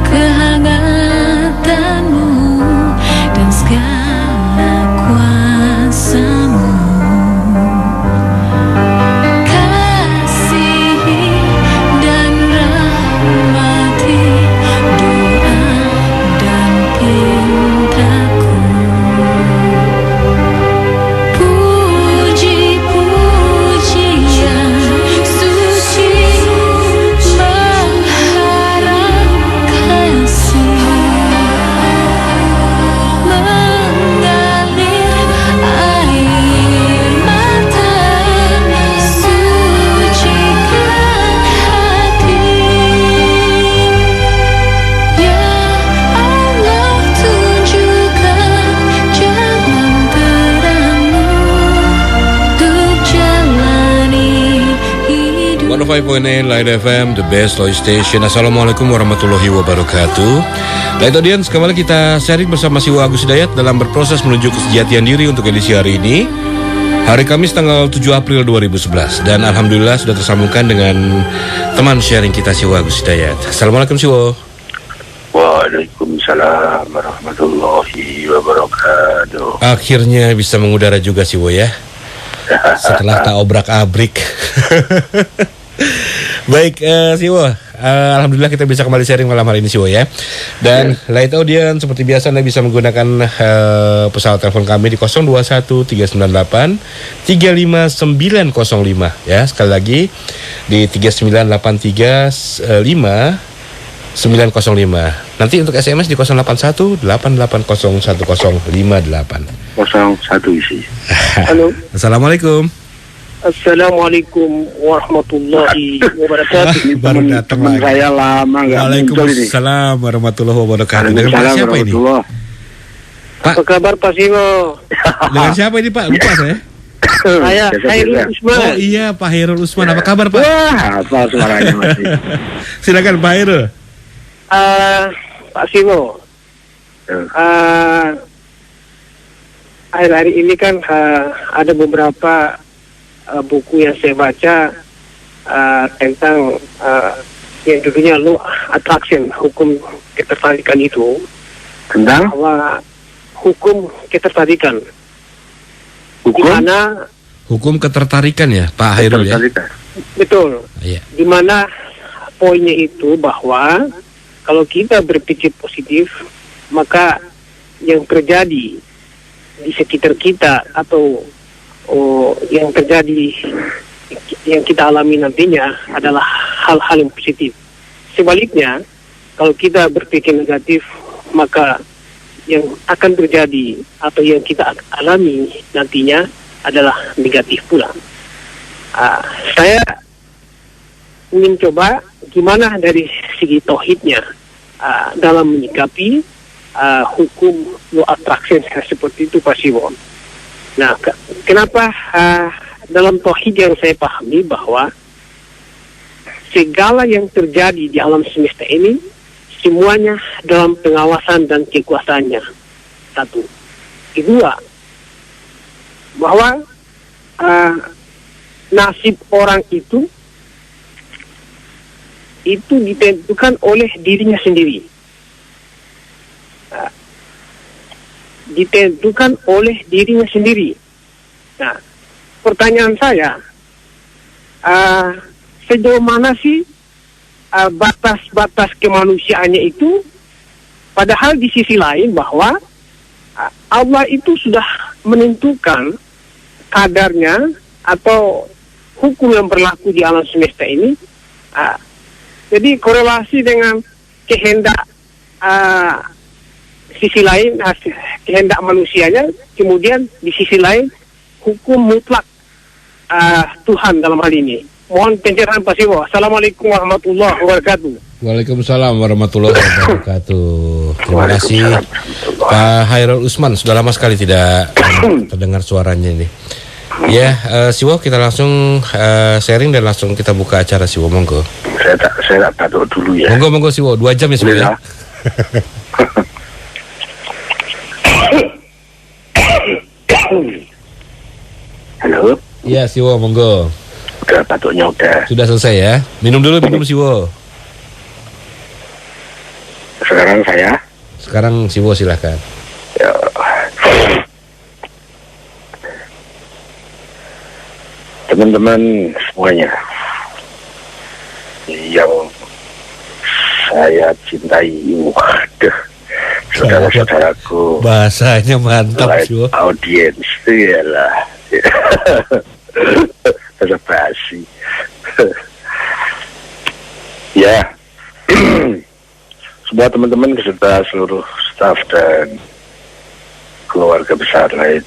kehangatanmu dan segala kuasamu. Kasihi dan rahmati doa dan pintaku. Puji-pujian suci mengharap kasih mengalir air mata sucikan hati. Ya Allah, tunjukkan jalan terangmu untuk jalani hidup. 105.8 Light FM, the best Loy Station. Assalamualaikum warahmatullahi wabarakatuh. Light Audience, kembali kita sharing bersama Siwa Agus Hidayat dalam berproses menuju kesejatian diri untuk edisi hari ini, hari Kamis tanggal 7 April 2011. Dan Alhamdulillah sudah tersambungkan dengan teman sharing kita, Siwa Agus Hidayat. Assalamualaikum Siwa. Waalaikumsalam warahmatullahi wabarakatuh. Akhirnya bisa mengudara juga Siwa ya, setelah tak obrak-abrik. Baik Siwo, Alhamdulillah kita bisa kembali sharing malam hari ini Siwo ya. Dan Light Audience, seperti biasa Anda bisa menggunakan pesawat telepon kami di 0213983595 ya. Sekali lagi di 39835 Nanti untuk SMS di 0818801058. 01 isi. Halo. Assalamualaikum. Assalamualaikum warahmatullahi wabarakatuh. Baru datang lagi. Saya lama nggak muncul ini. Waalaikumsalam warahmatullahi wabarakatuh. Dengan Pak Waalaikumsalam siapa ini? warahmatullah. Pak, Apa kabar Pak Simo? dengan siapa ini Pak? Lupa saya. Saya Hairul Oh Usman. iya, Pak Hairul Usman. Apa kabar Pak? Wah, apa suaranya masih? Silakan Pak Hairul. Pak Simo, akhir-hari ini kan ada beberapa buku yang saya baca tentang yang dulunya law attraction, hukum ketertarikan itu. Tentang Bahwa hukum ketertarikan. hukum? Di mana Hukum ketertarikan ya, Pak Hairul ya. betul. Iya. Di mana poinnya itu bahwa kalau kita berpikir positif, maka yang terjadi di sekitar kita atau yang terjadi yang kita alami nantinya adalah hal-hal yang positif. Sebaliknya, kalau kita berpikir negatif, maka yang akan terjadi atau yang kita alami nantinya adalah negatif pula. Saya ingin coba gimana dari segi tauhidnya dalam menyikapi hukum law attraction seperti itu Pak Siwon. Nah, kenapa dalam tauhid yang saya pahami bahwa segala yang terjadi di alam semesta ini semuanya dalam pengawasan dan kekuasaannya. Satu. Kedua, bahwa nasib orang itu ditentukan oleh dirinya sendiri. Ditentukan oleh dirinya sendiri. Nah, pertanyaan saya, sejauh mana sih batas-batas kemanusiaannya itu? Padahal di sisi lain bahwa Allah itu sudah menentukan kadarnya atau hukum yang berlaku di alam semesta ini. Jadi korelasi dengan kehendak sisi lain, kehendak manusianya, kemudian di sisi lain hukum mutlak Tuhan dalam hal ini. Mohon pencerahan Pak Siwo. Assalamualaikum warahmatullahi wabarakatuh. Waalaikumsalam warahmatullahi wabarakatuh. Terima kasih Pak Hairul Usman. Sudah lama sekali tidak terdengar suaranya ini. Ya, Siwo, kita langsung sharing dan langsung kita buka acara Siwo, monggo. Saya tak tahu dulu ya. Monggo Siwo, 2 jam ya Siwo ya. Halo. Iya Siwo, monggo. Udah batuknya udah. Sudah selesai ya. Minum dulu Siwo. Sekarang saya. Sekarang Siwo silahkan. Ya. Teman-teman semuanya yang saya cintai, waduh, saudara-saudaraku, Bahasanya mantap live Siwo. audience, iyalah, ada basi. Ya, semua teman-teman beserta seluruh staf dan keluarga besar Light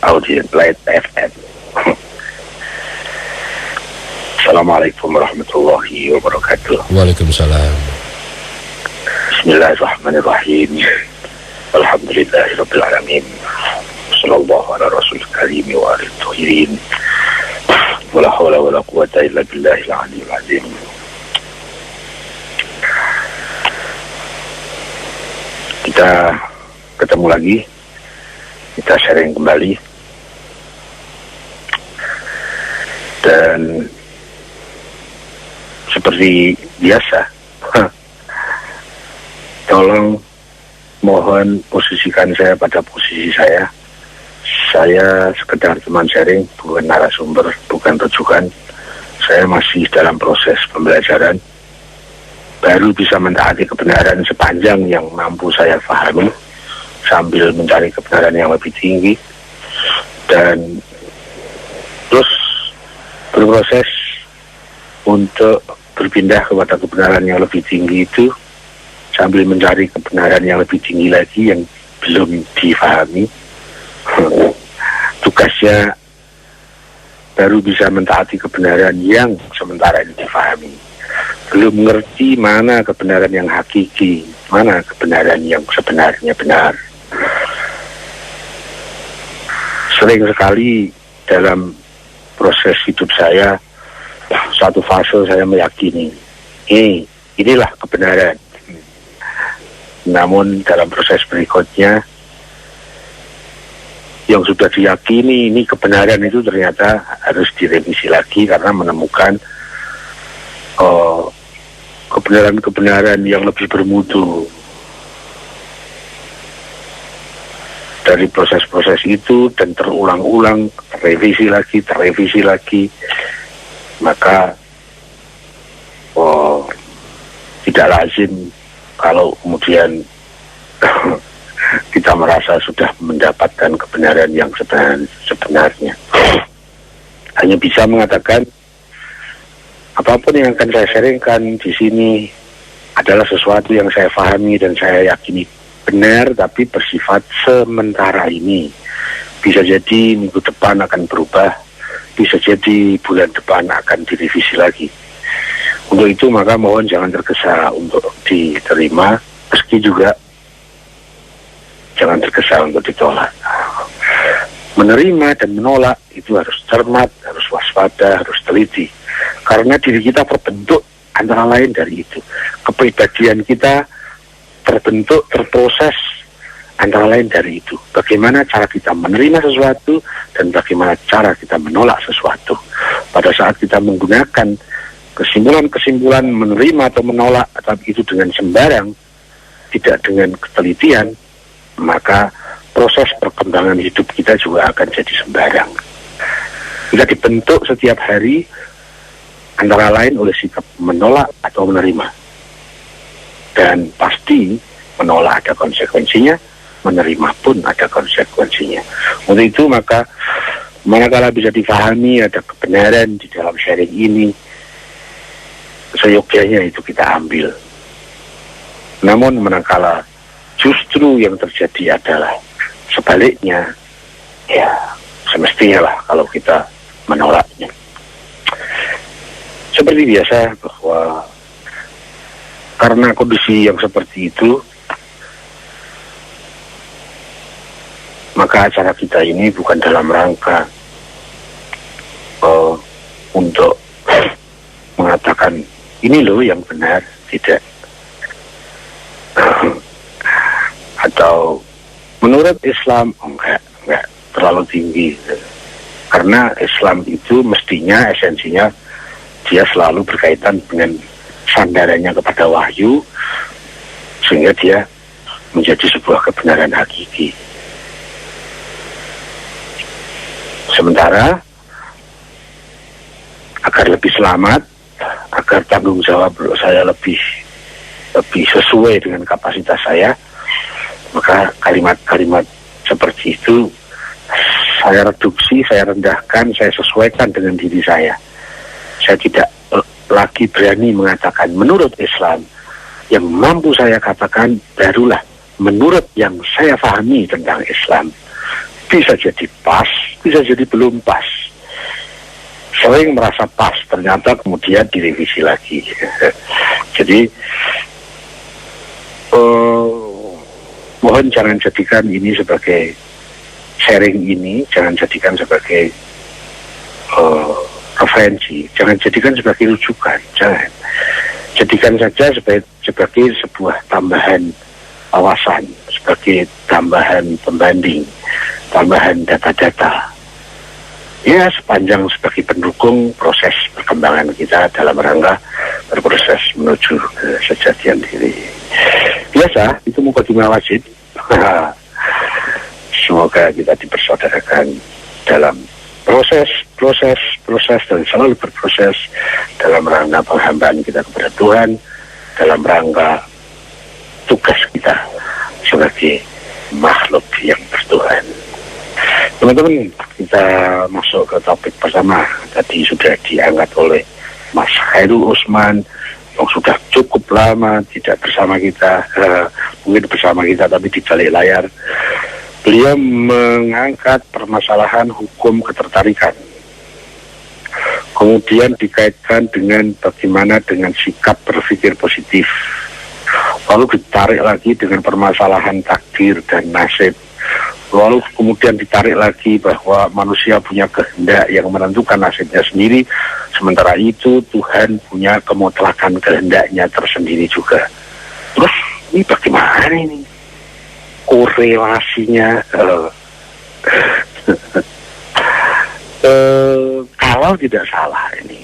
Audience Light FM. Assalamualaikum warahmatullahi wabarakatuh. Waalaikumsalam. Bismillahirrahmanirrahim. Alhamdulillahirabbil alamin. Sallallahu ala rasulil karim wa alihi tahirin. Wala haula wala quwwata illa billahil aliyyil azim. Kita ketemu lagi, kita sharing kembali, dan seperti biasa, tolong mohon posisikan saya pada posisi saya. Saya sekedar teman sharing, bukan narasumber, bukan rujukan. Saya masih dalam proses pembelajaran, baru bisa mentaati kebenaran sepanjang yang mampu saya pahami, sambil mencari kebenaran yang lebih tinggi, dan terus berproses untuk berpindah kepada kebenaran yang lebih tinggi itu, sambil mencari kebenaran yang lebih tinggi lagi yang belum difahami. Tugasnya baru bisa mentaati kebenaran yang sementara ini difahami. Belum mengerti mana kebenaran yang hakiki, mana kebenaran yang sebenarnya benar. Sering sekali dalam proses hidup saya, satu fase saya meyakini, inilah kebenaran. Namun dalam proses berikutnya, yang sudah diyakini ini kebenaran itu ternyata harus direvisi lagi karena menemukan kebenaran-kebenaran yang lebih bermutu. Dari proses-proses itu dan terulang-ulang, terrevisi lagi, maka tidak lazim kalau kemudian kita merasa sudah mendapatkan kebenaran yang sebenarnya. Hanya bisa mengatakan apapun yang akan saya sharingkan di sini adalah sesuatu yang saya pahami dan saya yakini benar, tapi bersifat sementara ini. Bisa jadi minggu depan akan berubah, bisa jadi bulan depan akan direvisi lagi. Untuk itu maka mohon jangan tergesa untuk diterima, meski juga jangan tergesa untuk ditolak. Menerima dan menolak itu harus cermat, harus waspada, harus teliti. Karena diri kita terbentuk antara lain dari itu. Kepribadian kita terbentuk, terproses antara lain dari itu. Bagaimana cara kita menerima sesuatu dan bagaimana cara kita menolak sesuatu. Pada saat kita menggunakan kesimpulan-kesimpulan menerima atau menolak, tapi itu dengan sembarang, tidak dengan ketelitian, maka proses perkembangan hidup kita juga akan jadi sembarang. Kita dibentuk setiap hari antara lain oleh sikap menolak atau menerima. Dan pasti menolak ada konsekuensinya, menerima pun ada konsekuensinya. Untuk itu maka manakala bisa difahami ada kebenaran di dalam sharing ini, seyogyanya itu kita ambil. Namun manakala justru yang terjadi adalah sebaliknya, ya semestinya lah kalau kita menolaknya. Seperti biasa bahwa karena kondisi yang seperti itu, maka acara kita ini bukan dalam rangka untuk mengatakan ini loh yang benar, tidak. Atau menurut Islam, enggak terlalu tinggi. Karena Islam itu mestinya esensinya dia selalu berkaitan dengan sandarannya kepada wahyu, sehingga dia menjadi sebuah kebenaran hakiki. Sementara agar lebih selamat, agar tanggung jawab saya lebih sesuai dengan kapasitas saya, maka kalimat-kalimat seperti itu saya reduksi, saya rendahkan, saya sesuaikan dengan diri saya. Saya tidak lagi berani mengatakan menurut Islam. Yang mampu saya katakan barulah menurut yang saya pahami tentang Islam. Bisa jadi pas, bisa jadi belum pas. Sering merasa pas, ternyata kemudian direvisi lagi. Jadi mohon jangan jadikan ini sebagai sharing ini, jangan jadikan sebagai referensi, jangan jadikan sebagai rujukan, jangan. Jadikan saja sebagai sebuah tambahan wawasan, sebagai tambahan pembanding, tambahan data-data. Ya, sepanjang sebagai pendukung proses perkembangan kita dalam rangka berproses menuju ke sejatian diri. Biasa, itu mukadimah wajib. Semoga kita dipersaudarakan dalam proses dan selalu berproses dalam rangka penghambaan kita kepada Tuhan, dalam rangka tugas kita sebagai makhluk yang bertuhan. Teman-teman, kita masuk ke topik pertama. Tadi sudah diangkat oleh Mas Khairul Usman yang sudah cukup lama tidak bersama kita, mungkin bersama kita tapi di balik layar. Beliau mengangkat permasalahan hukum ketertarikan. Kemudian dikaitkan dengan bagaimana dengan sikap berpikir positif. Lalu ditarik lagi dengan permasalahan takdir dan nasib. Lalu kemudian ditarik lagi bahwa manusia punya kehendak yang menentukan nasibnya sendiri. Sementara itu Tuhan punya kemutlakan kehendaknya tersendiri juga. Terus ini bagaimana ini korelasinya? Kalau tidak salah ini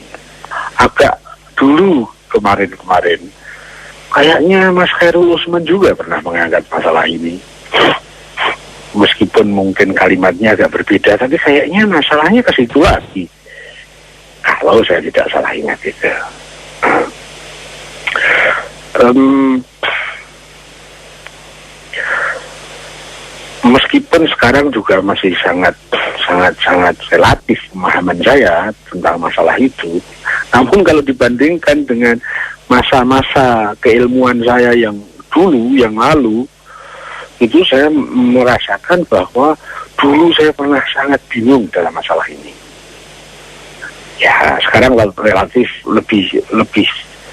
agak dulu kemarin kayaknya Mas Khairul Usman juga pernah mengangkat masalah ini. Meskipun mungkin kalimatnya agak berbeda, tapi kayaknya masalahnya ke situ lagi. Kalau saya tidak salah ingat itu. Meskipun sekarang juga masih sangat relatif pemahaman saya tentang masalah itu, namun kalau dibandingkan dengan masa-masa keilmuan saya yang dulu, yang lalu, itu saya merasakan bahwa dulu saya pernah sangat bingung dalam masalah ini. Ya, sekarang relatif lebih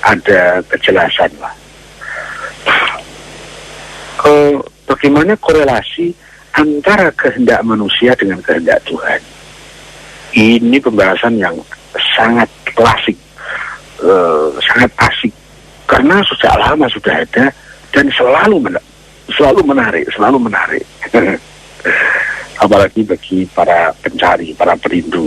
ada kejelasan lah. Bagaimana korelasi antara kehendak manusia dengan kehendak Tuhan? Ini pembahasan yang sangat klasik, sangat asik, karena sejak lama sudah ada dan selalu menarik. Apalagi bagi para pencari, para perindu.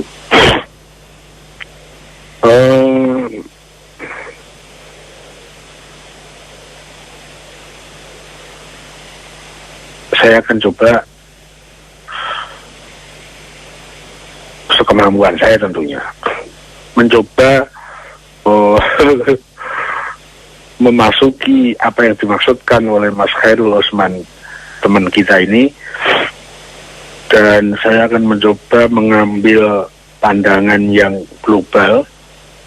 Saya akan coba sekemampuan saya tentunya mencoba memasuki apa yang dimaksudkan oleh Mas Khairul Usman, teman kita ini, dan saya akan mencoba mengambil pandangan yang global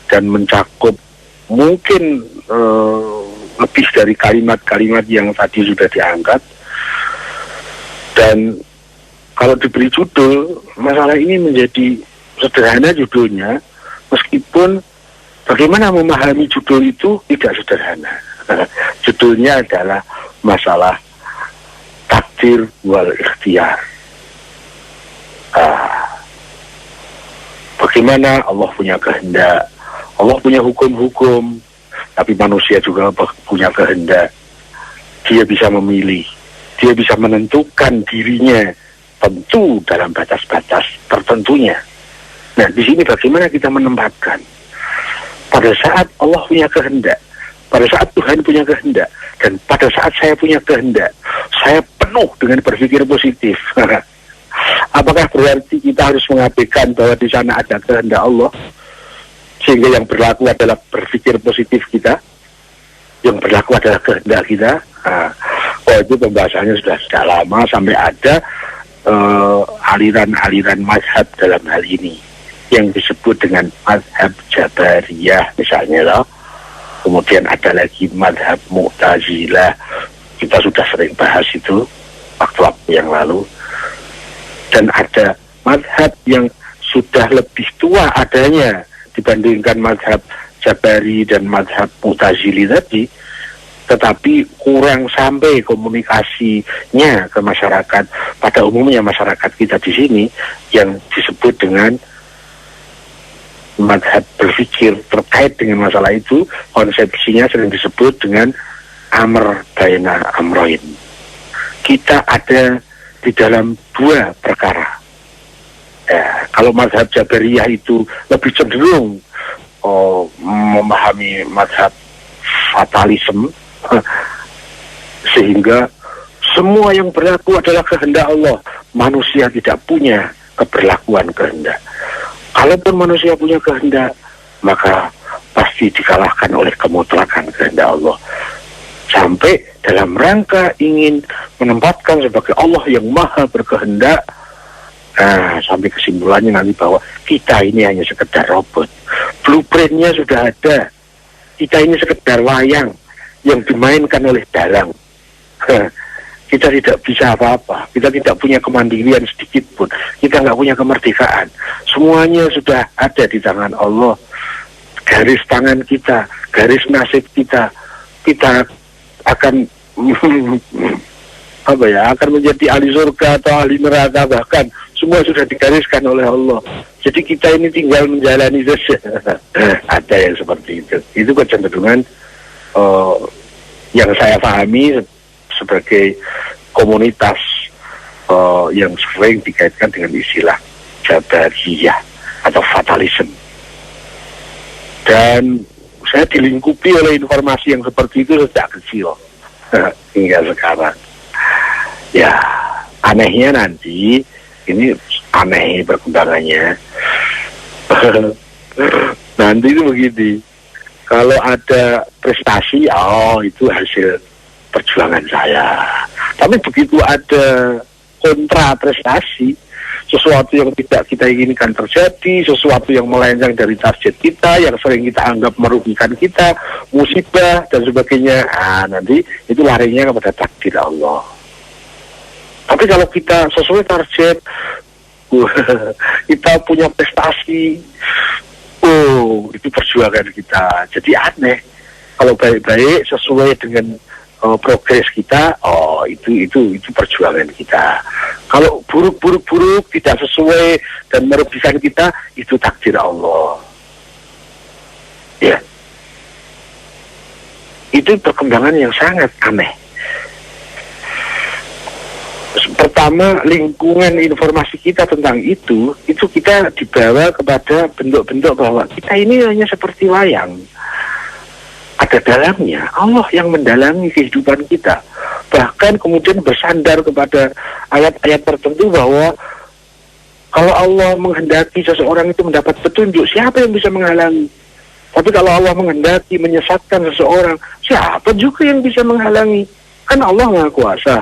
dan mencakup mungkin lebih dari kalimat-kalimat yang tadi sudah diangkat. Dan kalau diberi judul, masalah ini menjadi sederhana judulnya, meskipun bagaimana memahami judul itu tidak sederhana. Judulnya adalah masalah takdir wal ikhtiar. Bagaimana Allah punya kehendak, Allah punya hukum-hukum, tapi manusia juga punya kehendak. Dia bisa memilih, dia bisa menentukan dirinya, tentu dalam batas-batas tertentunya. Nah, di sini bagaimana kita menempatkan? Pada saat Allah punya kehendak, Pada saat Tuhan punya kehendak dan pada saat saya punya kehendak, saya penuh dengan berpikir positif. Apakah berarti kita harus mengabaikan bahwa di sana ada kehendak Allah? Sehingga yang berlaku adalah berpikir positif kita, yang berlaku adalah kehendak kita. Itu pembahasannya sudah sejak lama, sampai ada aliran-aliran mazhab dalam hal ini yang disebut dengan mazhab Jabariyah misalnya loh. Kemudian ada lagi mazhab Mu'tazilah, kita sudah sering bahas itu waktu-waktu yang lalu. Dan ada mazhab yang sudah lebih tua adanya dibandingkan mazhab Jabari dan mazhab Mu'tazili tadi, tetapi kurang sampai komunikasinya ke masyarakat. Pada umumnya masyarakat kita di sini yang disebut dengan mazhab berpikir terkait dengan masalah itu, konsepsinya sering disebut dengan amr baina amroin. Kita ada di dalam dua perkara. Kalau mazhab Jabariyah itu lebih cenderung memahami mazhab fatalisme, sehingga semua yang berlaku adalah kehendak Allah. Manusia tidak punya keberlakuan kehendak. Kalaupun manusia punya kehendak, maka pasti dikalahkan oleh kemutlakan kehendak Allah. Sampai dalam rangka ingin menempatkan sebagai Allah yang maha berkehendak, sampai kesimpulannya nanti bahwa kita ini hanya sekedar robot. Blueprintnya sudah ada. Kita ini sekedar wayang yang dimainkan oleh dalang. Kita tidak bisa apa-apa. Kita tidak punya kemandirian sedikit pun. Kita nggak punya kemerdekaan. Semuanya sudah ada di tangan Allah. Garis tangan kita, garis nasib kita, kita akan akan menjadi ahli surga atau ahli neraka, bahkan semua sudah digariskan oleh Allah. Jadi kita ini tinggal menjalani saja. Ada yang seperti itu. Itu kecenderungan yang saya pahami sebagai komunitas yang sering dikaitkan dengan istilah Jabariyah atau fatalism. Dan saya dilingkupi oleh informasi yang seperti itu sejak kecil hingga sekarang. Ya, anehnya nanti, ini aneh perkembangannya. Nanti itu begini, kalau ada prestasi, itu hasil perjuangan saya. Tapi begitu ada kontra prestasi, sesuatu yang tidak kita inginkan terjadi, sesuatu yang melenceng dari target kita, yang sering kita anggap merugikan kita, musibah dan sebagainya, nanti itu larinya kepada takdir Allah. Tapi kalau kita sesuai target, kita punya prestasi, itu perjuangan kita. Jadi aneh. Kalau baik-baik sesuai dengan progres kita, itu perjuangan kita. Kalau buruk tidak sesuai dan merugikan kita, itu takdir Allah. Ya, itu perkembangan yang sangat aneh. Pertama, lingkungan informasi kita tentang itu kita dibawa kepada bentuk-bentuk bahwa kita ini hanya seperti wayang. Ada dalamnya, Allah yang mendalangi kehidupan kita. Bahkan kemudian bersandar kepada ayat-ayat tertentu bahwa kalau Allah menghendaki seseorang itu mendapat petunjuk, siapa yang bisa menghalangi? Tapi kalau Allah menghendaki menyesatkan seseorang, siapa juga yang bisa menghalangi? Kan Allah Maha Kuasa.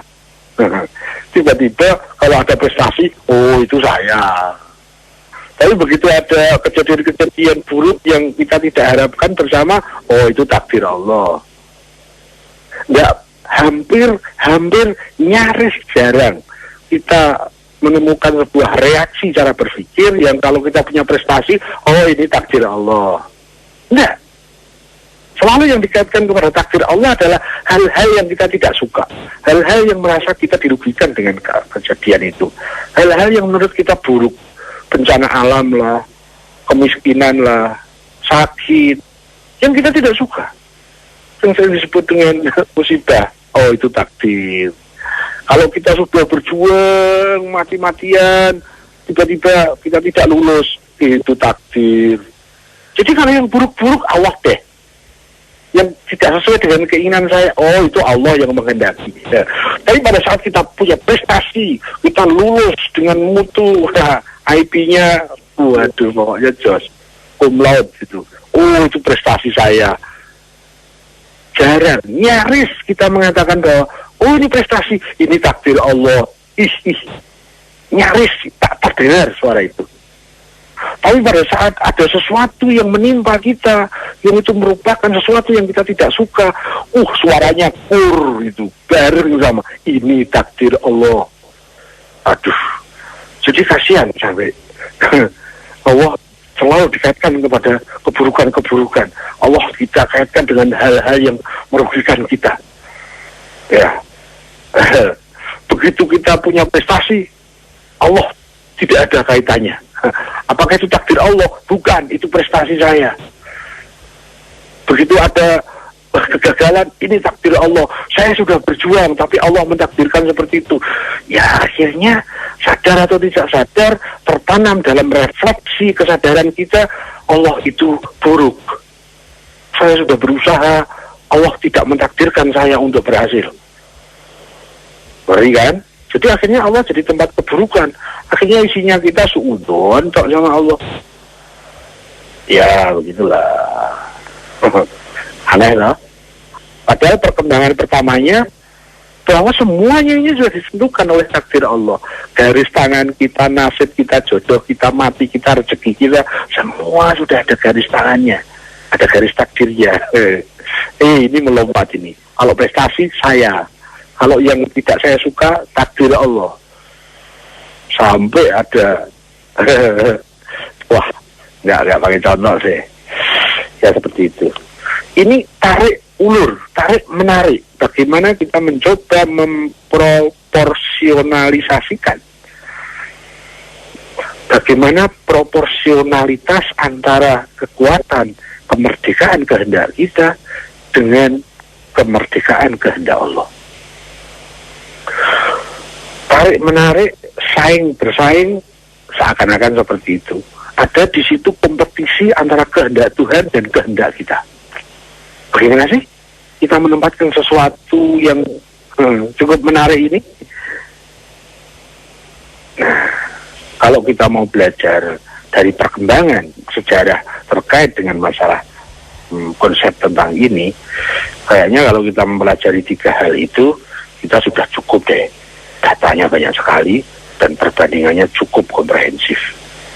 Tiba-tiba kalau ada prestasi, itu saya. Tapi begitu ada kejadian-kejadian buruk yang kita tidak harapkan bersama, itu takdir Allah. Nggak, hampir nyaris jarang kita menemukan sebuah reaksi cara berpikir yang kalau kita punya prestasi, ini takdir Allah. Enggak. Selalu yang dikaitkan kepada takdir Allah adalah hal-hal yang kita tidak suka. Hal-hal yang merasa kita dirugikan dengan kejadian itu. Hal-hal yang menurut kita buruk. Bencana alam lah, kemiskinan lah, sakit. Yang kita tidak suka. Yang sering disebut dengan musibah. Itu takdir. Kalau kita sudah berjuang mati-matian, tiba-tiba kita tidak lulus, itu takdir. Jadi kalau yang buruk-buruk, awas deh. yang tidak sesuai dengan keinginan saya, oh itu Allah yang menghendaki. Ya. Tapi pada saat kita punya prestasi, kita lulus dengan mutu, nah, IP-nya, waduh pokoknya jos, cum laude gitu. Oh itu prestasi saya. Jarang, nyaris kita mengatakan bahwa, oh ini prestasi, ini takdir Allah. Nyaris tak terdengar suara itu. Tapi pada saat ada sesuatu yang menimpa kita, yang itu merupakan sesuatu yang kita tidak suka, suaranya itu bareng sama, ini takdir Allah. Aduh, jadi kasihan sampai Allah selalu dikaitkan kepada keburukan-keburukan. Allah kita kaitkan dengan hal-hal yang merugikan kita. Ya, begitu kita punya prestasi, Allah tidak ada kaitannya. Apakah itu takdir Allah? Bukan, itu prestasi saya. Begitu ada kegagalan, ini takdir Allah. Saya sudah berjuang, tapi Allah mentakdirkan seperti itu. Ya akhirnya sadar atau tidak sadar, tertanam dalam refleksi kesadaran kita, Allah itu buruk. Saya sudah berusaha, Allah tidak mentakdirkan saya untuk berhasil. Ngeri kan? Jadi akhirnya Allah jadi tempat keburukan. Akhirnya isinya kita suudon tok sama Allah. Ya begitulah. Aneh lah. Padahal perkembangan pertamanya bahwa semuanya ini sudah ditentukan oleh takdir Allah. Garis tangan kita, nasib kita, jodoh kita, mati kita, rezeki kita, semua sudah ada garis tangannya. Ada garis takdirnya. Ini melompat ini. Kalau prestasi saya. Kalau yang tidak saya suka, takdir Allah. Sampai ada, wah, nggak pakai contoh sih. Ya seperti itu. Ini tarik ulur, tarik menarik. Bagaimana kita mencoba memproporsionalisasikan. Bagaimana proporsionalitas antara kekuatan, kemerdekaan kehendak kita dengan kemerdekaan kehendak Allah. Tarik menarik, saing bersaing, seakan-akan seperti itu. Ada di situ kompetisi antara kehendak Tuhan dan kehendak kita. Bagaimana sih kita menempatkan sesuatu yang cukup menarik ini? Nah, kalau kita mau belajar dari perkembangan sejarah terkait dengan masalah konsep tentang ini, kayaknya kalau kita mempelajari 3 hal itu, kita sudah cukup deh. Datanya banyak sekali dan perbandingannya cukup komprehensif.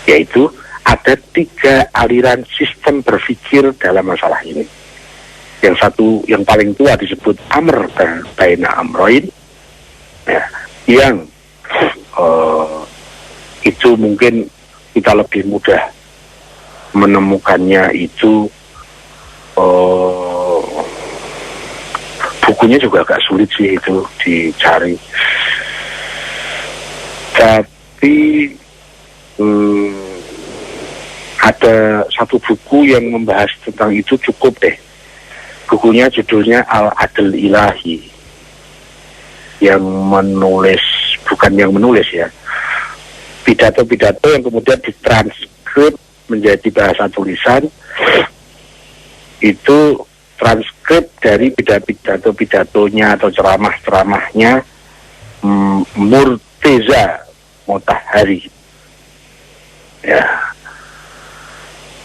Yaitu ada 3 aliran sistem berpikir dalam masalah ini. Yang satu, yang paling tua disebut Amr baina Amroin, ya, yang itu mungkin kita lebih mudah menemukannya itu. Bukunya juga agak sulit sih itu dicari. Tapi ada satu buku yang membahas tentang itu cukup deh. Bukunya judulnya Al-Adl Ilahi. Yang menulis, bukan yang menulis ya, pidato-pidato yang kemudian ditranskrip menjadi bahasa tulisan. Itu transkrip dari pidato-pidatonya atau ceramah-ceramahnya Murteza Motahari, ya,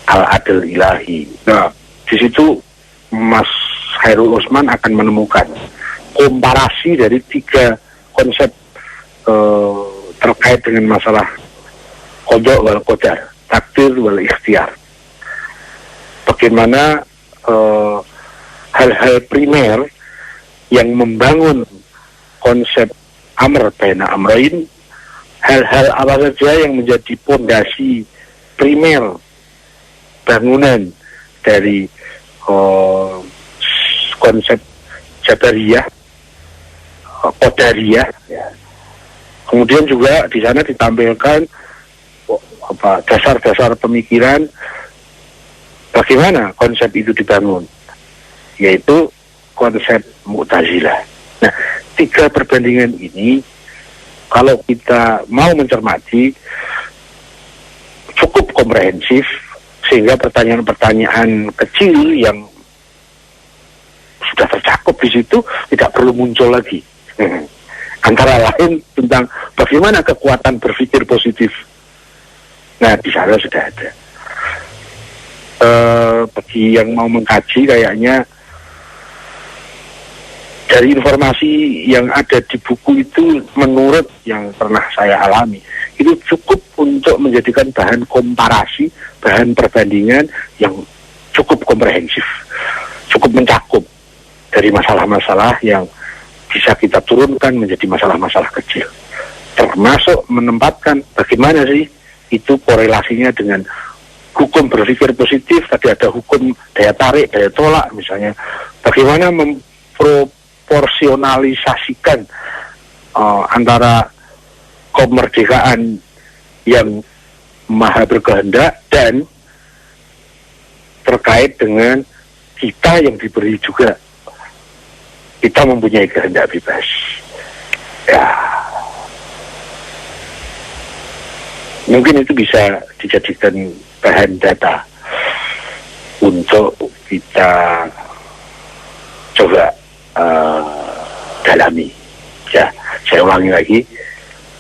Al-Adl Ilahi. Nah, di situ Mas Khairul Utsman akan menemukan komparasi dari 3 konsep terkait dengan masalah qada wal qadar, takdir wal ikhtiar. Bagaimana hal-hal primer yang membangun konsep Amr baina Amrain, hal-hal apa saja yang menjadi pondasi primer bangunan dari konsep Jabariyah, Qadariyah, ya. Kemudian juga di sana ditampilkan dasar-dasar pemikiran bagaimana konsep itu dibangun, yaitu konsep Mu'tazilah. Nah, 3 perbandingan ini kalau kita mau mencermati cukup komprehensif, sehingga pertanyaan-pertanyaan kecil yang sudah tercakup di situ, tidak perlu muncul lagi. Antara lain tentang bagaimana kekuatan berpikir positif. Nah, di sana sudah ada. Bagi yang mau mengkaji, kayaknya dari informasi yang ada di buku itu, menurut yang pernah saya alami, itu cukup untuk menjadikan bahan komparasi, bahan perbandingan yang cukup komprehensif, cukup mencakup dari masalah-masalah yang bisa kita turunkan menjadi masalah-masalah kecil, termasuk menempatkan bagaimana sih itu korelasinya dengan hukum berpikir positif. Tadi ada hukum daya tarik, daya tolak misalnya, bagaimana memproporsionalisasikan antara kemerdekaan yang maha berkehendak dan terkait dengan kita yang diberi juga, kita mempunyai kehendak bebas. Ya, mungkin itu bisa dijadikan bahan data untuk kita coba dalami. Ya, saya ulangi lagi,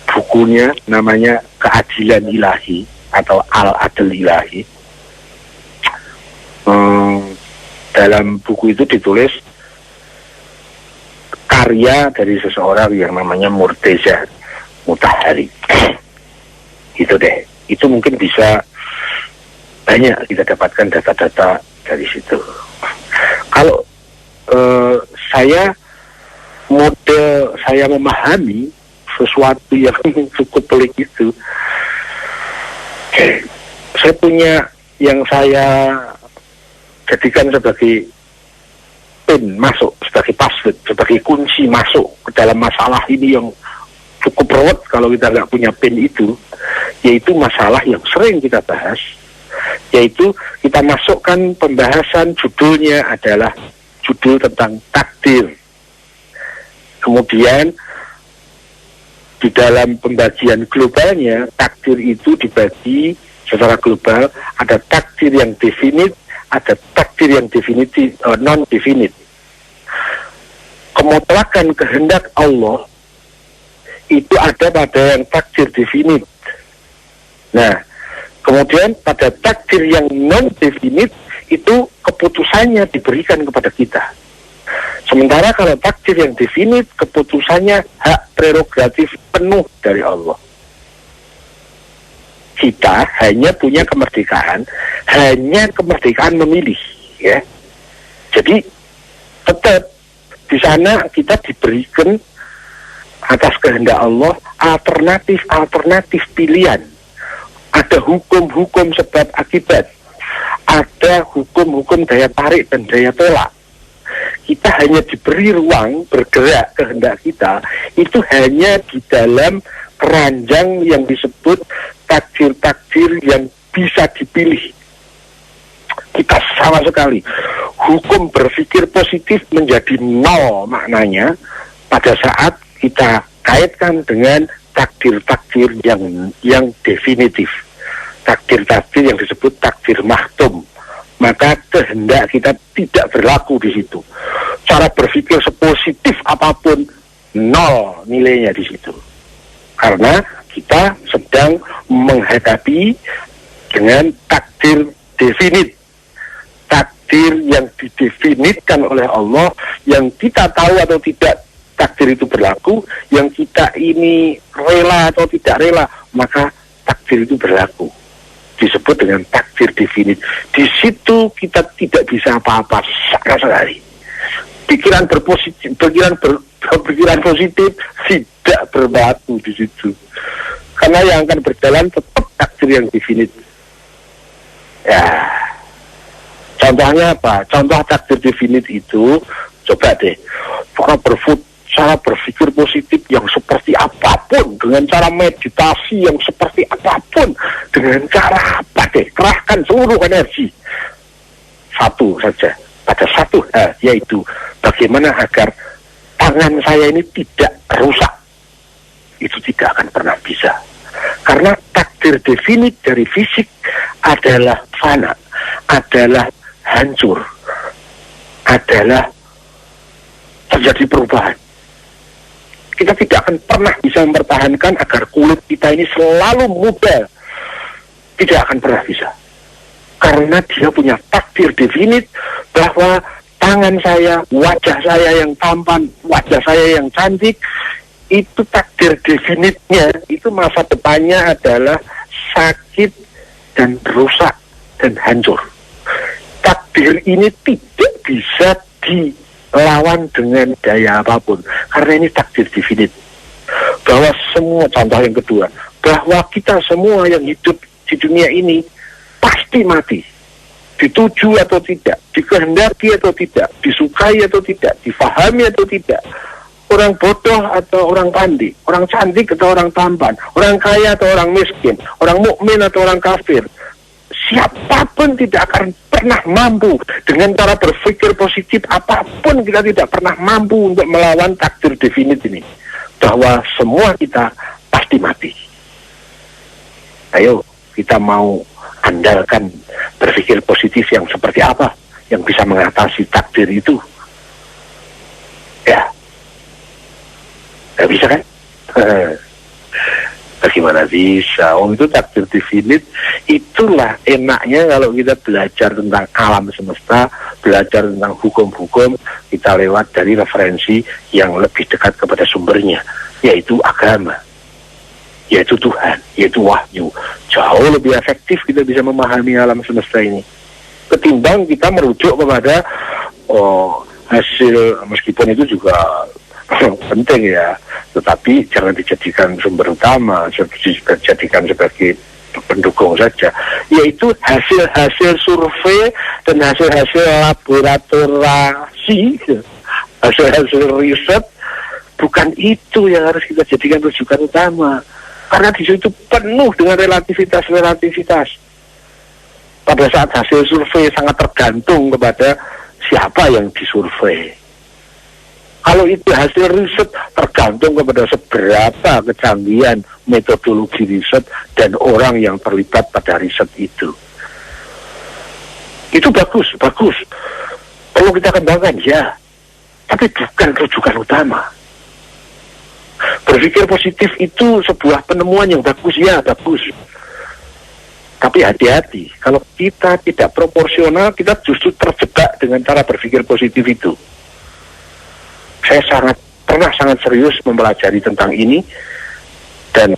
bukunya namanya Keadilan Ilahi atau Al-Adl Ilahi. Dalam buku itu ditulis karya dari seseorang yang namanya Murteza Mutahari. Itu deh, itu mungkin bisa banyak kita dapatkan data-data dari situ. Kalau saya memahami sesuatu yang cukup pelik itu, saya punya yang saya jadikan sebagai pin masuk, sebagai password, sebagai kunci masuk ke dalam masalah ini yang cukup ruwet kalau kita nggak punya pin itu, yaitu masalah yang sering kita bahas, yaitu kita masukkan pembahasan, judulnya adalah judul tentang takdir. Kemudian di dalam pembagian globalnya, takdir itu dibagi secara global, ada takdir yang definite, ada takdir yang definitif, non-definite. Kemutlakan kehendak Allah itu ada pada yang takdir definite. Nah, kemudian pada takdir yang non-definite itu keputusannya diberikan kepada kita. Sementara kalau takdir yang definite, keputusannya hak prerogatif penuh dari Allah. Kita hanya punya kemerdekaan, hanya kemerdekaan memilih, ya. Jadi tetap di sana kita diberikan atas kehendak Allah alternatif pilihan. Ada hukum-hukum sebab akibat, ada hukum-hukum daya tarik dan daya tolak. Kita hanya diberi ruang bergerak kehendak kita itu hanya di dalam keranjang yang disebut takdir-takdir yang bisa dipilih. Kita sama sekali hukum berpikir positif menjadi nol maknanya pada saat kita kaitkan dengan takdir-takdir yang definitif, takdir-takdir yang disebut takdir mahtum. Maka kehendak kita tidak berlaku di situ. Cara berpikir sepositif apapun nol nilainya di situ. Karena kita sedang menghadapi dengan takdir definit. Takdir yang didefinitkan oleh Allah, yang kita tahu atau tidak takdir itu berlaku, yang kita ini rela atau tidak rela, maka takdir itu berlaku. Disebut dengan takdir definit. Di situ kita tidak bisa apa-apa sama sekali. Pikiran positif tidak berlaku di situ. Karena yang akan berjalan tetap takdir yang definit. Ya. Contohnya apa? Contoh takdir definit itu, coba deh, cara berpikir positif yang seperti apapun, dengan cara meditasi yang seperti apapun, dengan cara apa deh, kerahkan seluruh energi. Satu saja, pada satu hal, yaitu bagaimana agar tangan saya ini tidak rusak. Itu tidak akan pernah bisa. Karena takdir definit dari fisik adalah fana, adalah hancur, adalah terjadi perubahan. Kita tidak akan pernah bisa mempertahankan agar kulit kita ini selalu muda. Tidak akan pernah bisa. Karena dia punya takdir definit bahwa tangan saya, wajah saya yang tampan, wajah saya yang cantik, itu takdir definitnya, itu masa depannya adalah sakit dan rusak dan hancur. Takdir ini tidak bisa dilawan dengan daya apapun, karena ini takdir definit. Bahwa semua, contoh yang kedua, bahwa kita semua yang hidup di dunia ini pasti mati. Dituju atau tidak, dikehendaki atau tidak, disukai atau tidak, difahami atau tidak. Orang bodoh atau orang pandai, orang cantik atau orang tampan, orang kaya atau orang miskin, orang mukmin atau orang kafir. Siapapun tidak akan pernah mampu dengan cara berpikir positif apapun, kita tidak pernah mampu untuk melawan takdir definit ini. Bahwa semua kita pasti mati. Ayo, kita mau andalkan berpikir positif yang seperti apa yang bisa mengatasi takdir itu. Ya, nggak bisa kan? Bagaimana bisa? Itu takdir definit. Itulah enaknya kalau kita belajar tentang alam semesta, belajar tentang hukum-hukum, kita lewat dari referensi yang lebih dekat kepada sumbernya, yaitu agama, yaitu Tuhan, yaitu wahyu. Jauh lebih efektif kita bisa memahami alam semesta ini ketimbang kita merujuk kepada hasil, meskipun itu juga penting ya, tetapi jangan dijadikan sumber utama, dijadikan sebagai pendukung saja, yaitu hasil-hasil survei dan hasil-hasil laboratorasi, hasil-hasil riset. Bukan itu yang harus kita jadikan rujukan utama, karena di situ penuh dengan relativitas. Pada saat hasil survei sangat tergantung kepada siapa yang disurvei. Kalau itu hasil riset tergantung kepada seberapa kecanggihan metodologi riset dan orang yang terlibat pada riset itu. Itu bagus. Perlu kita kembangkan, ya. Tapi bukan rujukan utama. Berpikir positif itu sebuah penemuan yang bagus, ya, bagus. Tapi hati-hati, kalau kita tidak proporsional, kita justru terjebak dengan cara berpikir positif itu. Saya pernah sangat serius mempelajari tentang ini, dan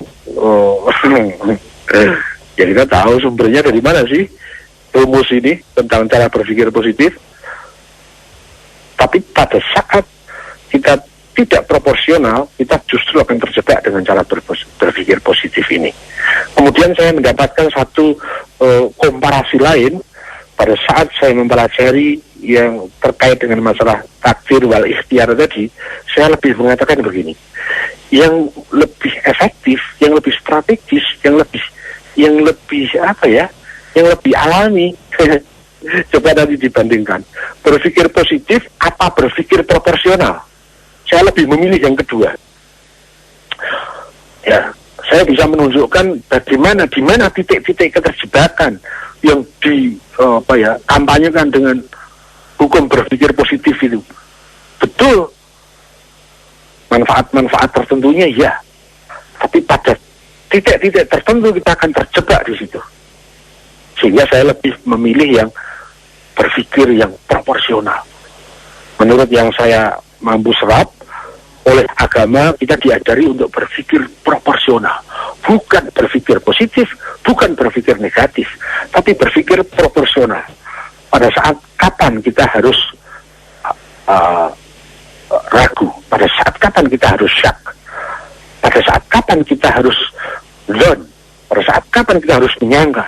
ya kita tahu sumbernya dari mana sih rumus ini tentang cara berpikir positif. Tapi pada saat kita tidak proporsional, kita justru akan terjebak dengan cara berpikir positif ini. Kemudian saya mendapatkan satu komparasi lain pada saat saya mempelajari yang terkait dengan masalah takdir wal ikhtiar tadi. Saya lebih mengatakan begini, yang lebih efektif, yang lebih strategis, yang lebih apa ya, yang lebih alami. Coba nanti dibandingkan berpikir positif apa berpikir proporsional. Saya lebih memilih yang kedua. Ya, saya bisa menunjukkan bagaimana di mana titik-titik keterjebakan yang kampanyekan dengan hukum berpikir positif itu. Betul, manfaat-manfaat tertentunya ya, tapi pada titik-titik tertentu kita akan terjebak di situ. Sehingga saya lebih memilih yang berpikir yang proporsional. Menurut yang saya mampu serap, oleh agama kita diajari untuk berpikir proporsional, bukan berpikir positif, bukan berpikir negatif, tapi berpikir proporsional. Pada saat kapan kita harus ragu, pada saat kapan kita harus syak, pada saat kapan kita harus learn, pada saat kapan kita harus menyangka,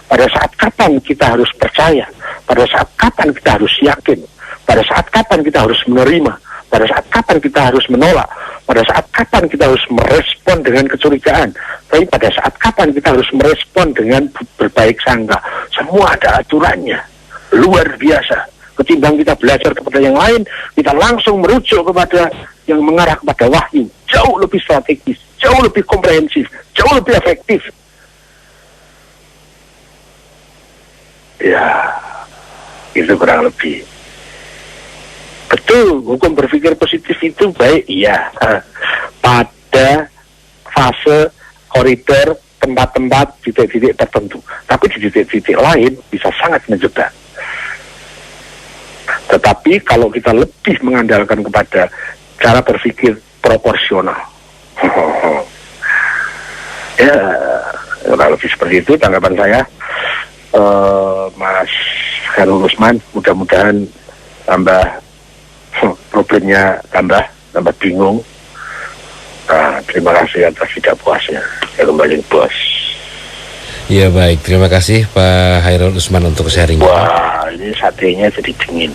pada saat kapan kita harus percaya, pada saat kapan kita harus yakin, pada saat kapan kita harus menerima, pada saat kapan kita harus menolak, pada saat kapan kita harus merespon dengan kecurigaan, tapi pada saat kapan kita harus merespon dengan berbaik sangka. Semua ada aturannya, luar biasa. Ketimbang kita belajar kepada yang lain, kita langsung merujuk kepada yang mengarah kepada wahyu, jauh lebih strategis, jauh lebih komprehensif, jauh lebih efektif. Ya, itu kurang lebih. Betul, hukum berpikir positif itu baik, iya. Pada fase koridor tempat-tempat titik-titik tertentu. Tapi di titik-titik lain bisa sangat menjebak. Tetapi kalau kita lebih mengandalkan kepada cara berpikir proporsional, ya kurang lebih seperti itu tanggapan saya. Mas Khairul Usman, mudah-mudahan tambah problemnya tambah bingung. Terima kasih atas tidak puasnya. Saya kembali bos. Ya baik, terima kasih Pak Khairul Usman untuk sharingnya. Wah, ini satenya jadi dingin.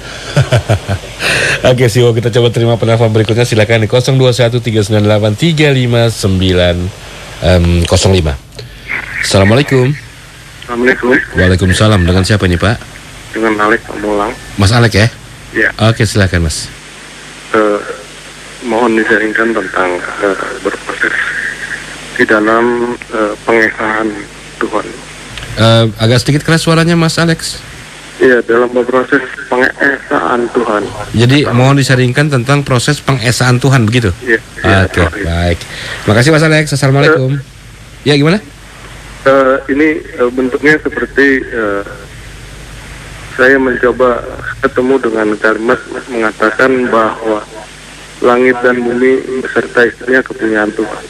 Oke, Siwo, kita coba terima penelpon berikutnya. Silakan di 0213983505. Assalamualaikum. Assalamualaikum. Waalaikumsalam. Dengan siapa ini Pak? Dengan Alek Pamulang. Mas Alek ya? Ya. Oke, silakan Mas. Mohon disaringkan tentang berproses di dalam pengesahan Tuhan. Agak sedikit keras suaranya Mas Alex. Iya, dalam proses pengesaan Tuhan. Jadi mohon disaringkan tentang proses pengesaan Tuhan, begitu? Iya. Oke, baik. Makasih Mas Alex. Assalamualaikum. Ya, gimana? Ini bentuknya seperti saya mencoba ketemu dengan kalimat mengatakan bahwa langit dan bumi beserta isinya kepunyaan Tuhan.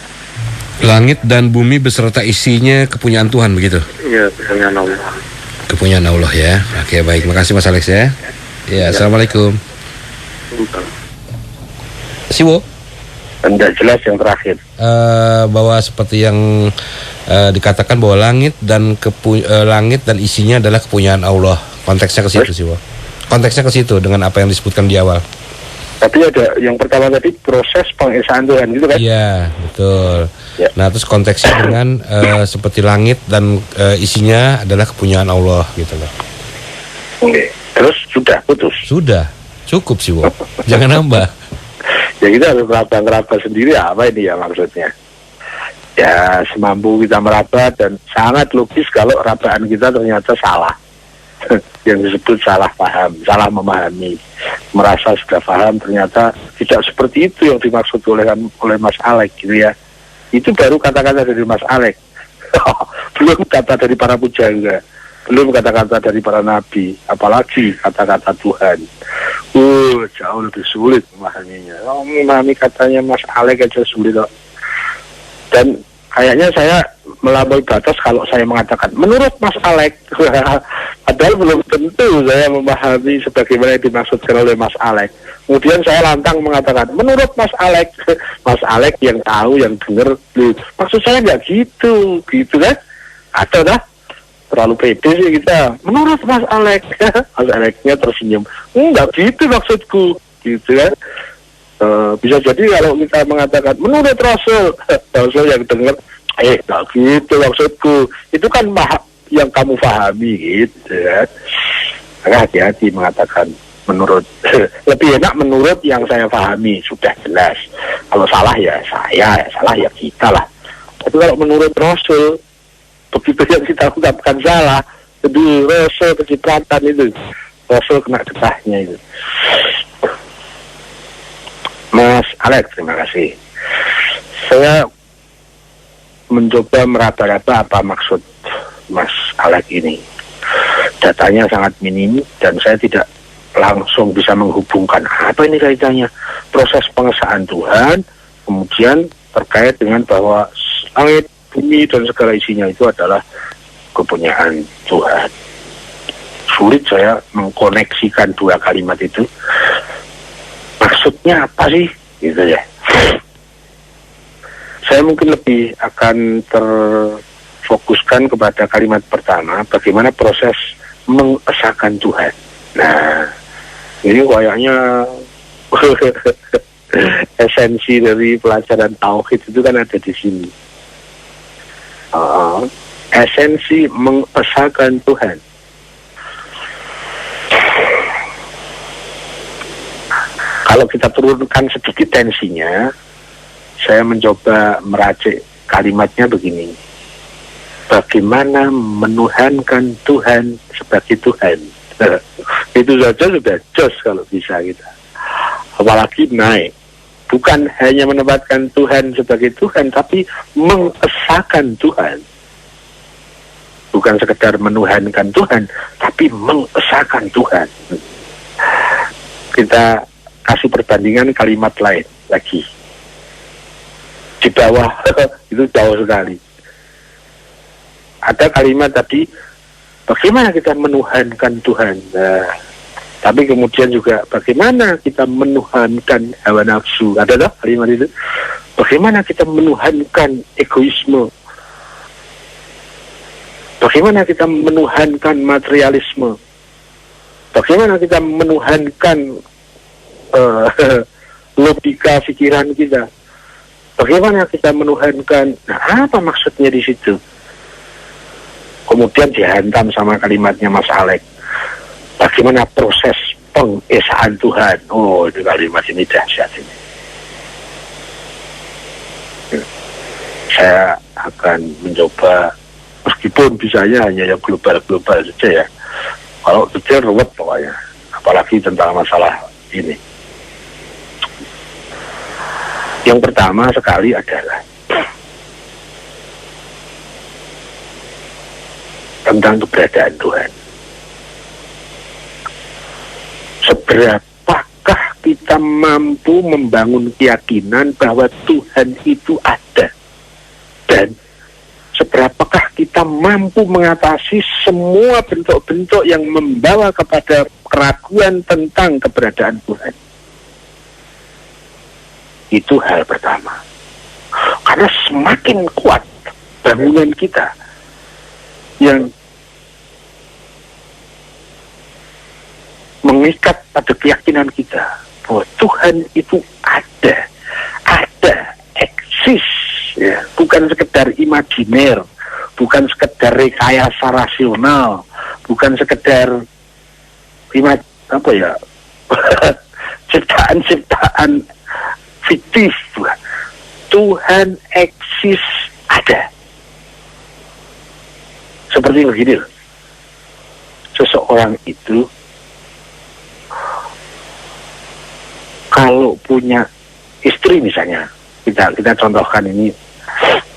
Langit dan bumi beserta isinya kepunyaan Tuhan, begitu? Iya, kepunyaan Allah. Kepunyaan Allah ya. Oke, baik. Makasih Mas Alex ya. Ya, Assalamualaikum. Siwo? Tidak jelas yang terakhir. Bahwa seperti yang dikatakan bahwa langit dan isinya adalah kepunyaan Allah. Konteksnya ke situ sih, Wo. Konteksnya ke situ dengan apa yang disebutkan di awal. Tapi ada yang pertama tadi proses pengesaan Tuhan gitu kan? Iya, betul. Ya. Nah, terus konteksnya dengan seperti langit dan isinya adalah kepunyaan Allah gitu loh. Oke. Terus sudah putus. Sudah, cukup sih, Wo. Jangan nambah. Ya kita harus meraba sendiri apa ini ya maksudnya. Ya semampu kita meraba dan sangat logis kalau rabaan kita ternyata salah. Yang disebut salah paham, salah memahami, merasa sudah paham ternyata tidak seperti itu yang dimaksud oleh Mas Alek gitu ya. Itu baru kata-kata dari Mas Alek. Belum kata dari para pujangga, belum kata-kata dari para nabi, apalagi kata-kata Tuhan. Jauh lebih sulit memahaminya. Memahami katanya Mas Alek aja sulit kok. Dan kayaknya saya melampaui batas kalau saya mengatakan menurut Mas Alek. Padahal belum tentu saya memahami sebagaimana yang dimaksudkan oleh Mas Alek. Kemudian saya lantang mengatakan menurut Mas Alek. Mas Alek yang tahu, yang dengar. Maksud saya nggak gitu kan? Atau dah terlalu pede sih kita. Menurut Mas Alek. Mas Aleknya tersenyum. Nggak gitu maksudku, gitu kan? Bisa jadi kalau kita mengatakan menurut Rasul yang dengar, nggak gitu maksudku. Itu kan yang kamu pahami gitu ya. Maka hati-hati mengatakan menurut. Lebih enak menurut yang saya pahami, sudah jelas. Kalau salah ya saya, salah ya kita lah. Tapi kalau menurut Rasul, begitu yang kita ucapkan salah, jadi Rasul kecipratan itu, Rasul kena getahnya itu. Mas Alek, terima kasih. Saya mencoba meraba-raba apa maksud Mas Alek ini. Datanya sangat minim dan saya tidak langsung bisa menghubungkan apa ini kaitannya proses pengesaan Tuhan, kemudian terkait dengan bahwa langit, bumi dan segala isinya itu adalah kepunyaan Tuhan. Sulit saya mengkoneksikan dua kalimat itu. Maksudnya apa sih? Gitu ya. Saya mungkin lebih akan terfokuskan kepada kalimat pertama, bagaimana proses mengesahkan Tuhan. Nah, ini kayaknya esensi dari pelajaran tauhid itu kan ada di sini. Esensi mengesahkan Tuhan. Kalau kita turunkan sedikit tensinya, saya mencoba meracik kalimatnya begini. Bagaimana menuhankan Tuhan sebagai Tuhan. Itu saja sudah jos kalau bisa kita. apalagi naik. Bukan hanya menempatkan Tuhan sebagai Tuhan, tapi mengesahkan Tuhan. Bukan sekedar menuhankan Tuhan, tapi mengesahkan Tuhan. Kita kasih perbandingan kalimat lain lagi. Di bawah itu jauh sekali. Ada kalimat tadi, bagaimana kita menuhankan Tuhan? Nah, tapi kemudian juga bagaimana kita menuhankan hawa nafsu? Ada tak kalimat itu? Bagaimana kita menuhankan egoisme? Bagaimana kita menuhankan materialisme? Bagaimana kita menuhankan logika pikiran kita? Bagaimana kita menuhankan? Nah, apa maksudnya di situ? Kemudian dihantam sama kalimatnya Mas Alek. Bagaimana proses pengesaan Tuhan? Oh, itu kalimat ini dahsyat ini. Saya akan mencoba, meskipun bisanya hanya yang global-global saja ya. Kalau detail ruwet pokoknya, apalagi tentang masalah ini. Yang pertama sekali adalah tentang keberadaan Tuhan. Seberapakah kita mampu membangun keyakinan bahwa Tuhan itu ada? Dan seberapakah kita mampu mengatasi semua bentuk-bentuk yang membawa kepada keraguan tentang keberadaan Tuhan? Itu hal pertama. Karena semakin kuat bangunan kita yang mengikat pada keyakinan kita bahwa Tuhan itu ada, eksis, ya, bukan sekedar imajiner, bukan sekedar rekayasa rasional, bukan sekedar ciptaan-ciptaan fiktif. Tuhan eksis, ada. Seperti begini loh. Seseorang itu kalau punya istri misalnya, kita contohkan ini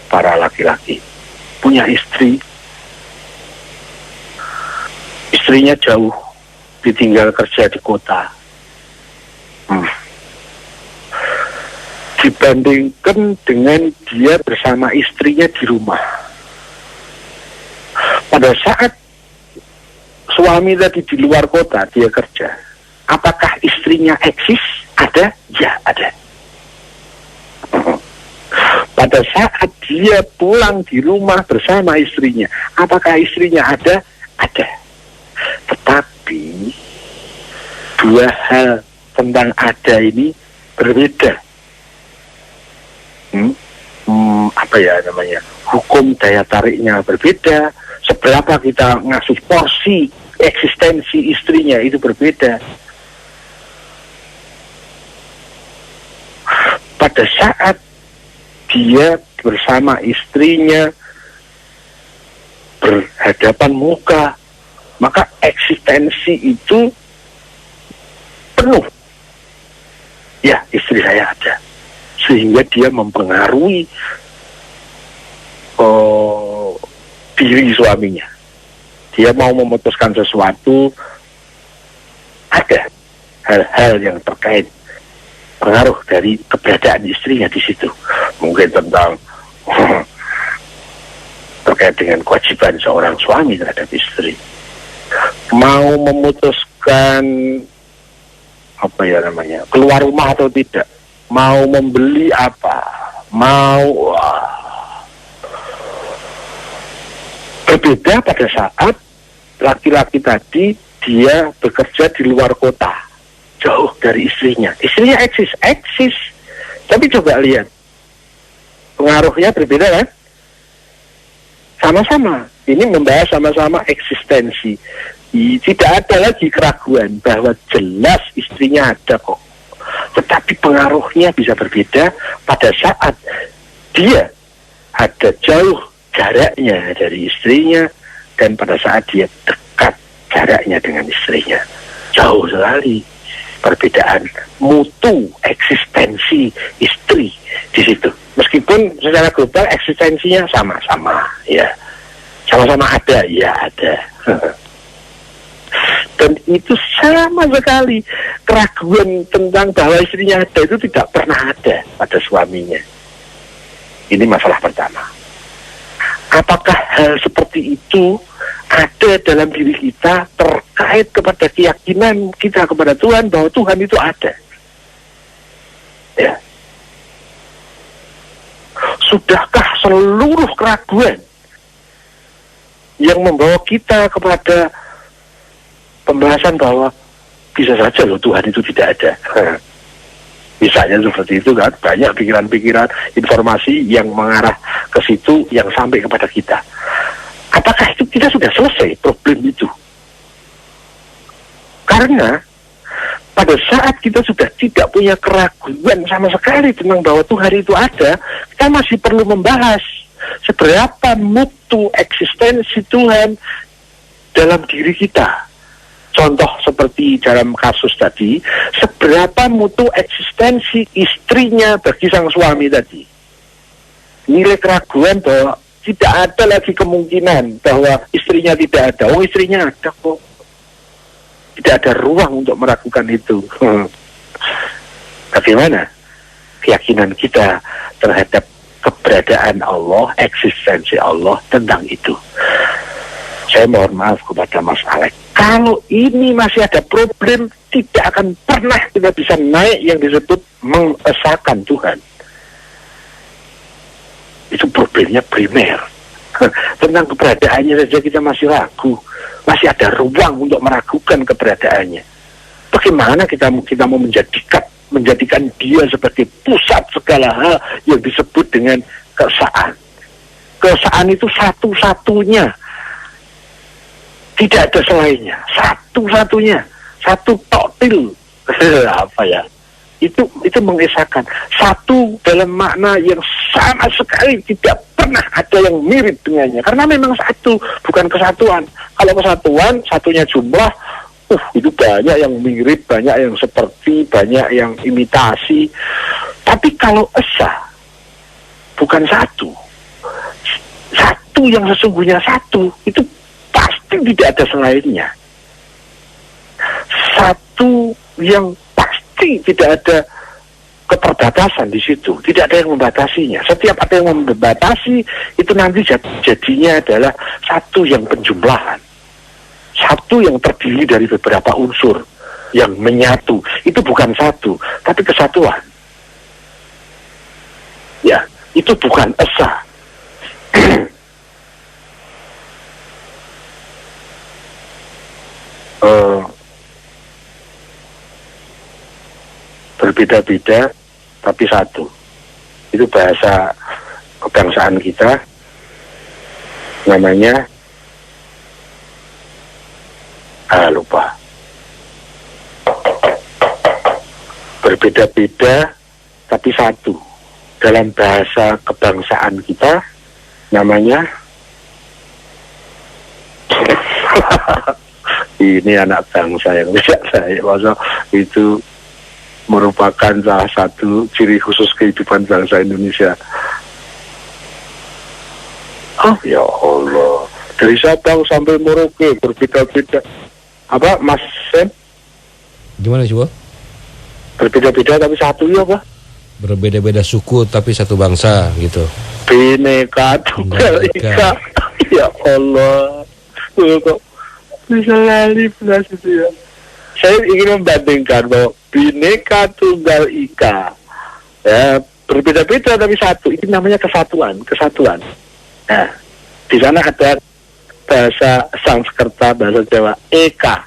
para laki-laki, punya istrinya jauh, ditinggal kerja di kota. Dibandingkan dengan dia bersama istrinya di rumah. Pada saat suami tadi di luar kota, dia kerja, apakah istrinya eksis? Ada? Ya, ada. Pada saat dia pulang di rumah bersama istrinya, apakah istrinya ada? Ada. Tetapi dua hal tentang ada ini berbeda. Hukum daya tariknya berbeda. Seberapa kita ngasih porsi eksistensi istrinya itu berbeda. Pada saat dia bersama istrinya berhadapan muka, maka eksistensi itu penuh. Ya, istri saya ada. Sehingga dia mempengaruhi diri suaminya. Dia mau memutuskan sesuatu, ada hal-hal yang terkait pengaruh dari keberadaan istrinya di situ. Mungkin tentang terkait dengan kewajiban seorang suami terhadap istri. Mau memutuskan keluar rumah atau tidak, mau membeli apa, berbeda pada saat laki-laki tadi dia bekerja di luar kota, jauh dari istrinya. Istrinya eksis. Tapi coba lihat, pengaruhnya berbeda kan? Sama-sama, ini membahas sama-sama eksistensi. Tidak ada lagi keraguan bahwa jelas istrinya ada kok. Tetapi pengaruhnya bisa berbeda pada saat dia ada jauh jaraknya dari istrinya dan pada saat dia dekat jaraknya dengan istrinya. Jauh sekali. perbedaan mutu eksistensi istri di situ. Meskipun secara global eksistensinya sama-sama, ya, sama-sama ada, ya ada. Dan itu sama sekali keraguan tentang bahwa istrinya ada itu tidak pernah ada pada suaminya. Ini masalah pertama. Apakah hal seperti itu ada dalam diri kita terkait kepada keyakinan kita kepada Tuhan bahwa Tuhan itu ada? Ya. Sudahkah seluruh keraguan yang membawa kita kepada pembahasan bahwa bisa saja loh Tuhan itu tidak ada? Misalnya seperti itu kan, banyak pikiran-pikiran, informasi yang mengarah ke situ yang sampai kepada kita. Apakah itu kita sudah selesai problem itu? Karena pada saat kita sudah tidak punya keraguan sama sekali tentang bahwa Tuhan itu ada, kita masih perlu membahas seberapa mutu eksistensi Tuhan dalam diri kita. Contoh seperti dalam kasus tadi, seberapa mutu eksistensi istrinya bagi sang suami tadi. Nilai keraguan bahwa tidak ada lagi kemungkinan bahwa istrinya tidak ada. Oh, istrinya ada kok. Tidak ada ruang untuk meragukan itu. Bagaimana keyakinan kita terhadap keberadaan Allah, eksistensi Allah tentang itu? Saya mohon maaf kepada Mas Alex. Kalau ini masih ada problem, tidak akan pernah kita bisa naik yang disebut mengesahkan Tuhan. Itu problemnya primer. Tentang keberadaannya saja kita masih ragu. Masih ada ruang untuk meragukan keberadaannya. Bagaimana kita mau menjadikan dia sebagai pusat segala hal yang disebut dengan keesaan. Keesaan itu satu-satunya. Tidak ada selainnya, satu-satunya, satu toktil. Apa ya? Itu mengesahkan satu dalam makna yang sama sekali tidak pernah ada yang mirip dengannya. Karena memang satu, bukan kesatuan. Kalau kesatuan, satunya jumlah, itu banyak yang mirip, banyak yang seperti, banyak yang imitasi. Tapi kalau esa, bukan satu. Satu yang sesungguhnya satu, itu pasti tidak ada selainnya. Satu yang pasti tidak ada keterbatasan di situ, tidak ada yang membatasinya. Setiap ada yang membatasi, itu nanti jadinya adalah satu yang penjumlahan, satu yang terdiri dari beberapa unsur yang menyatu. Itu bukan satu, tapi kesatuan. Ya, itu bukan esa. Berbeda-beda tapi satu. Itu bahasa kebangsaan kita, namanya lupa. Berbeda-beda tapi satu. Dalam bahasa kebangsaan kita namanya ini anak bangsa yang tidak saya masa itu merupakan salah satu ciri khusus kehidupan bangsa Indonesia. Oh ya Allah, dari Sabang sampai Merauke berbeda-beda. Apa Mas Sen? Gimana coba? Berbeda-beda tapi satu ya apa? Berbeda-beda suku tapi satu bangsa gitu. Bineka Tunggal Ika. Ya Allah, kok bisa lali belas itu ya. Saya ingin membandingkan bahwa Bineka Tunggal Ika, ya, berbeda-beda tapi satu. Itu namanya kesatuan. Nah, di sana ada bahasa Sanskerta, bahasa Jawa, Eka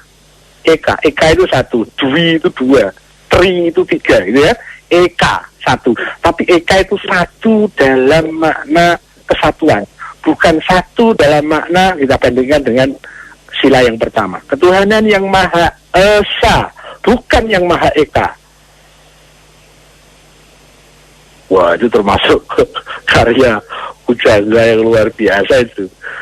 itu satu, Dwi itu dua, Tri itu tiga, gitu ya. Eka satu, tapi Eka itu satu dalam makna kesatuan, bukan satu dalam makna kita bandingkan dengan sila yang pertama. Ketuhanan yang Maha Esa, bukan yang Maha Eka. Wah, itu termasuk karya pujangga yang luar biasa itu.